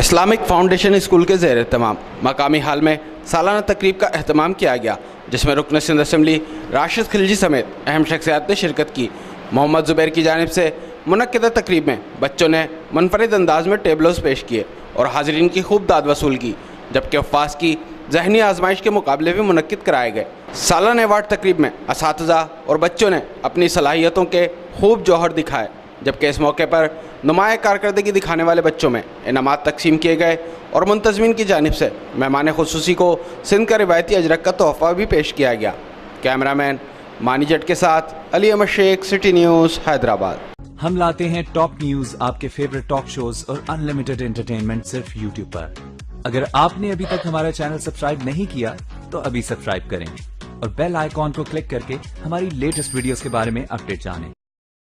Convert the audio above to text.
Islamic foundation school کے زیر اہتمام مقامی حال میں سالانہ تقریب کا اہتمام کیا گیا، جس میں رکن سندھ اسمبلی راشد خلجی سمیت اہم شخصیات نے شرکت کی۔ محمد زبیر کی جانب سے منعقدہ تقریب میں بچوں نے منفرد انداز میں ٹیبلوز پیش کیے اور حاضرین کی خوب داد وصول کی، جبکہ حفاظ کی ذہنی آزمائش کے مقابلے بھی منعقد کرائے گئے۔ سالانہ ایوارڈ تقریب میں اساتذہ اور بچوں نے اپنی صلاحیتوں کے خوب جوہر دکھائے، جبکہ اس موقع پر نمایاں کارکردگی دکھانے والے بچوں میں انعامات تقسیم کیے گئے اور منتظمین کی جانب سے مہمان خصوصی کو سندھ کا روایتی اجرک کا تحفہ بھی پیش کیا گیا۔ کیمرہ مین مانی جٹ کے ساتھ علی احمد شیخ، سٹی نیوز، حیدرآباد۔ ہم لاتے ہیں ٹاپ نیوز، آپ کے فیوریٹ ٹاک شوز اور انلمیٹڈ انٹرٹینمنٹ صرف یوٹیوب پر۔ اگر آپ نے ابھی تک ہمارا چینل سبسکرائب نہیں کیا تو ابھی سبسکرائب کریں اور بیل آئیکن کو کلک کر کے ہماری لیٹسٹ ویڈیوز کے بارے میں اپڈیٹ جانیں۔